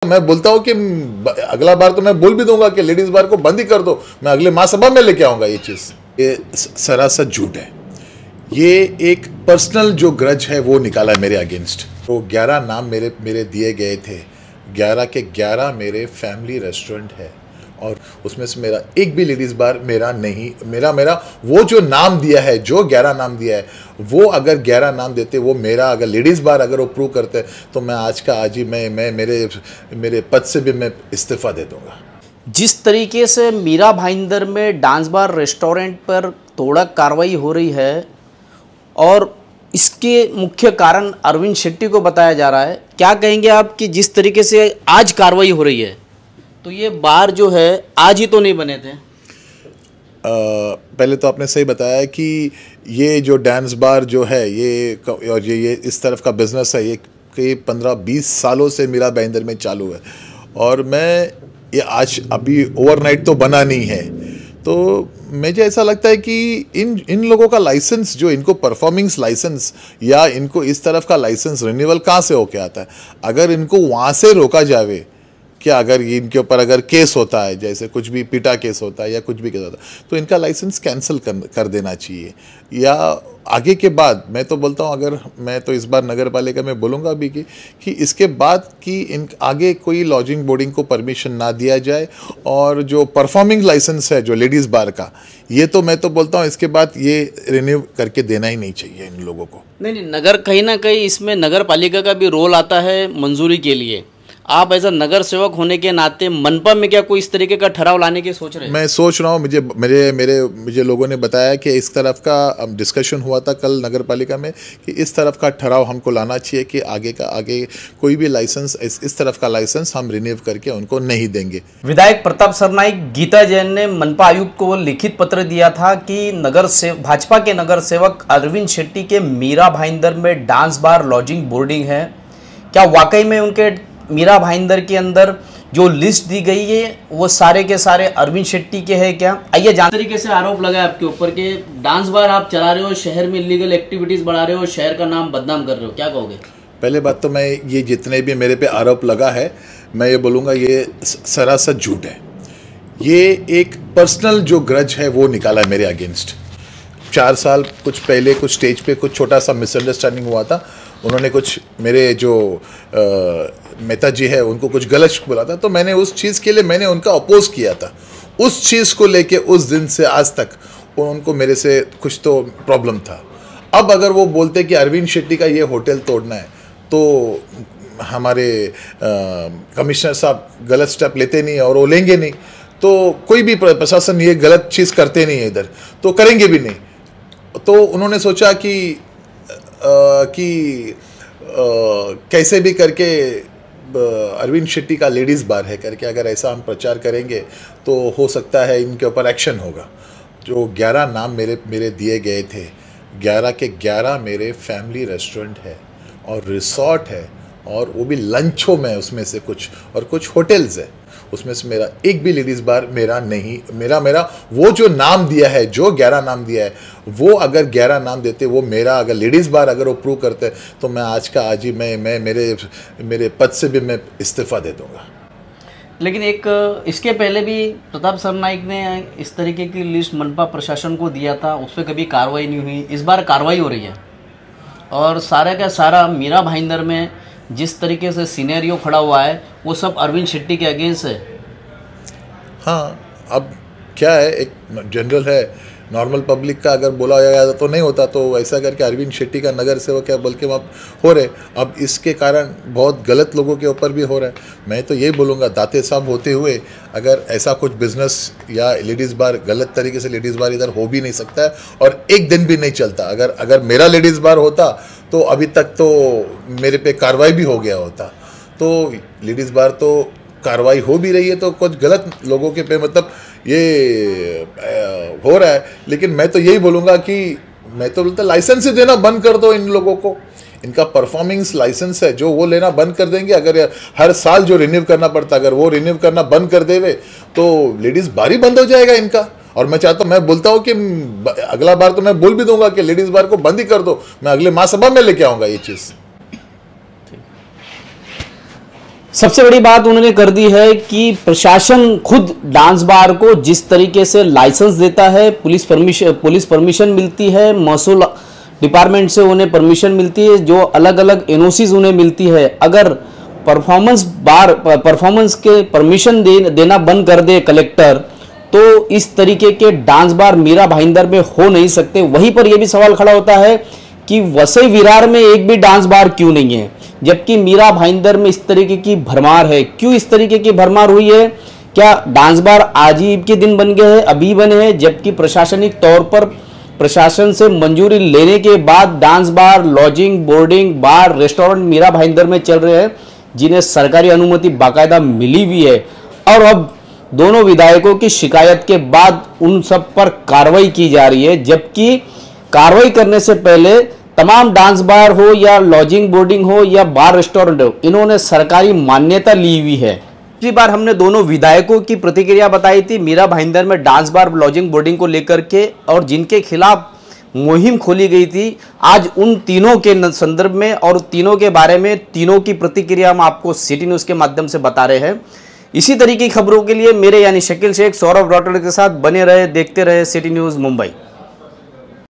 मैं बोलता हूं कि अगला बार तो मैं बोल भी दूंगा कि लेडीज बार को बंद ही कर दो, मैं अगले महासभा में लेके आऊंगा ये चीज। ये सरासर झूठ है। ये एक पर्सनल जो ग्रज है वो निकाला है मेरे अगेंस्ट। तो 11 नाम मेरे दिए गए थे, 11 के 11 मेरे फैमिली रेस्टोरेंट है और उसमें से मेरा एक भी लेडीज़ बार मेरा नहीं, मेरा वो जो नाम दिया है, जो 11 नाम दिया है, वो अगर 11 नाम देते, वो मेरा अगर लेडीज़ बार अगर वो प्रूव करते तो मैं आज का आज ही मैं मेरे पद से भी मैं इस्तीफ़ा दे दूंगा। जिस तरीके से मीरा भाईंदर में डांस बार रेस्टोरेंट पर तोड़क कार्रवाई हो रही है और इसके मुख्य कारण अरविंद शेट्टी को बताया जा रहा है, क्या कहेंगे आप कि जिस तरीके से आज कार्रवाई हो रही है तो ये बार जो है आज ही तो नहीं बने थे? पहले तो आपने सही बताया कि ये जो डांस बार जो है ये इस तरफ का बिजनेस है, ये कई 15-20 सालों से मीरा भाईंदर में चालू है और ये आज अभी ओवरनाइट तो बना नहीं है। तो मुझे ऐसा लगता है कि इन लोगों का लाइसेंस, जो इनको परफॉर्मिंग्स लाइसेंस या इनको इस तरफ का लाइसेंस रिन्यूअल कहाँ से होके आता है? अगर इनको वहाँ से रोका जावे, क्या अगर इनके ऊपर अगर केस होता है, जैसे कुछ भी पीटा केस होता है या कुछ भी केस होता है, तो इनका लाइसेंस कैंसिल कर देना चाहिए। या आगे के बाद मैं तो बोलता हूँ, अगर मैं तो इस बार नगर पालिका में बोलूँगा भी कि इसके बाद कि इन आगे कोई लॉजिंग बोर्डिंग को परमिशन ना दिया जाए और जो परफॉर्मिंग लाइसेंस है जो लेडीज़ बार का, ये तो मैं तो बोलता हूँ इसके बाद ये रिन्यू करके देना ही नहीं चाहिए इन लोगों को। नहीं, नगर कहीं ना कहीं इसमें नगर पालिका का भी रोल आता है मंजूरी के लिए। आप एज अ नगर सेवक होने के नाते मनपा में क्या कोई इस तरीके का ठहराव लाने की सोच रहे हैं? मैं सोच रहा हूँ, मुझे लोगों ने बताया कि इस तरफ का डिस्कशन हुआ था कल नगर पालिका में कि इस तरफ का ठहराव हमको लाना चाहिए कि आगे कोई भी लाइसेंस, इस तरफ का लाइसेंस हम रिन्यू करके उनको नहीं देंगे। विधायक प्रताप सरनाईक, गीता जैन ने मनपा आयुक्त को लिखित पत्र दिया था कि भाजपा के नगर सेवक अरविंद शेट्टी के मीरा भाईंदर में डांस बार लॉजिंग बोर्डिंग है। क्या वाकई में उनके मीरा भाईंदर के अंदर जो लिस्ट दी गई है वो सारे के सारे अरविंद शेट्टी के हैं क्या? आइए जान तरीके से आरोप लगा आपके ऊपर कि डांस बार आप चला रहे हो, शहर में इलीगल एक्टिविटीज बढ़ा रहे हो, शहर का नाम बदनाम कर रहे हो, क्या कहोगे? पहले बात तो मैं ये जितने भी मेरे पे आरोप लगा है, मैं ये बोलूँगा ये सरासर झूठ है। ये एक पर्सनल जो ग्रज है वो निकाला है मेरे अगेंस्ट। 4 साल कुछ पहले कुछ स्टेज पे कुछ छोटा सा मिसअंडरस्टैंडिंग हुआ था, उन्होंने कुछ मेरे जो मेहता जी है उनको कुछ गलत बोला था, तो मैंने उस चीज़ के लिए मैंने उनका अपोज किया था। उस चीज़ को लेके उस दिन से आज तक उनको मेरे से कुछ तो प्रॉब्लम था। अब अगर वो बोलते कि अरविंद शेट्टी का ये होटल तोड़ना है तो हमारे कमिश्नर साहब गलत स्टेप लेते नहीं और वो लेंगे नहीं, तो कोई भी प्रशासन ये गलत चीज़ करते नहीं है इधर, तो करेंगे भी नहीं। तो उन्होंने सोचा कि कैसे भी करके अरविंद शेट्टी का लेडीज़ बार है करके अगर ऐसा हम प्रचार करेंगे तो हो सकता है इनके ऊपर एक्शन होगा। जो 11 नाम मेरे दिए गए थे, 11 के 11 मेरे फैमिली रेस्टोरेंट है और रिसोर्ट है और वो भी लंचों में, उसमें से कुछ होटल्स है, उसमें से मेरा एक भी लेडीज़ बार मेरा नहीं, मेरा वो जो नाम दिया है, जो 11 नाम दिया है, वो अगर 11 नाम देते, वो मेरा अगर लेडीज़ बार अगर वो प्रूव करते तो मैं आज का आज ही मैं मेरे पद से भी मैं इस्तीफ़ा दे दूंगा। लेकिन इसके पहले भी प्रताप सरनाईक ने इस तरीके की लिस्ट मनपा प्रशासन को दिया था, उस पर कभी कार्रवाई नहीं हुई। इस बार कार्रवाई हो रही है और सारे का सारा मीरा भाईंदर में जिस तरीके से सिनेरियो खड़ा हुआ है वो सब अरविंद शेट्टी के अगेंस्ट है। हाँ, अब क्या है, एक जनरल है, नॉर्मल पब्लिक का अगर बोला जाए तो नहीं होता, तो ऐसा करके अरविंद शेट्टी का नगर सेवक है बल्कि वहाँ हो रहे। अब इसके कारण बहुत गलत लोगों के ऊपर भी हो रहा है। मैं तो यही बोलूँगा, दाते साहब होते हुए अगर ऐसा कुछ बिजनेस या लेडीज़ बार, गलत तरीके से लेडीज़ बार इधर हो भी नहीं सकता है और एक दिन भी नहीं चलता। अगर मेरा लेडीज़ बार होता तो अभी तक तो मेरे पे कार्रवाई भी हो गया होता। तो लेडीज़ बार तो कार्रवाई हो भी रही है, तो कुछ गलत लोगों के पे मतलब ये हो रहा है। लेकिन मैं तो यही बोलूँगा कि मैं तो बोलता लाइसेंस ही देना बंद कर दो इन लोगों को। इनका परफॉर्मिंग्स लाइसेंस है जो वो लेना बंद कर देंगे। अगर हर साल जो रिन्यू करना पड़ता, अगर वो रिन्यू करना बंद कर देवे तो लेडीज़ बार ही बंद हो जाएगा इनका। और मैं बोलता हूँ कि अगला बार तो मैं बोल भी दूंगा कि लेडीज़ बार को बंद ही कर दो, मैं अगले महासभा में लेके आऊँगा ये चीज़। सबसे बड़ी बात उन्होंने कर दी है कि प्रशासन खुद डांस बार को जिस तरीके से लाइसेंस देता है, पुलिस परमिशन मिलती है, महसूल डिपार्टमेंट से उन्हें परमिशन मिलती है, जो अलग अलग एनओसीज उन्हें मिलती है, अगर परफॉर्मेंस के परमिशन देना बंद कर दे कलेक्टर, तो इस तरीके के डांस बार मीरा भाईंदर में हो नहीं सकते। वहीं पर यह भी सवाल खड़ा होता है कि वसई विरार में एक भी डांस बार क्यों नहीं है, जबकि मीरा भाईंदर में इस तरीके की भरमार है। क्यों इस तरीके की भरमार हुई है? क्या डांस बार आज ही के दिन बन गए हैं, अभी बने हैं, जबकि प्रशासनिक तौर पर प्रशासन से मंजूरी लेने के बाद डांस बार, लॉजिंग, बोर्डिंग, बार, रेस्टोरेंट मीरा भाईंदर में चल रहे हैं, जिन्हें सरकारी अनुमति बाकायदा मिली हुई है। और अब दोनों विधायकों की शिकायत के बाद उन सब पर कार्रवाई की जा रही है, जबकि कार्रवाई करने से पहले तमाम डांस बार हो या लॉजिंग बोर्डिंग हो या बार रेस्टोरेंट हो, इन्होंने सरकारी मान्यता ली हुई है। पिछली बार हमने दोनों विधायकों की प्रतिक्रिया बताई थी मीरा भाईंदर में डांस बार, लॉजिंग बोर्डिंग को लेकर के, और जिनके खिलाफ मुहिम खोली गई थी। आज उन तीनों के संदर्भ में और तीनों के बारे में तीनों की प्रतिक्रिया हम आपको सिटी न्यूज़ के माध्यम से बता रहे हैं। इसी तरीके की खबरों के लिए मेरे यानी शकील शेख, सौरभ रॉटड़ के साथ बने रहे, देखते रहे सिटी न्यूज़ मुंबई।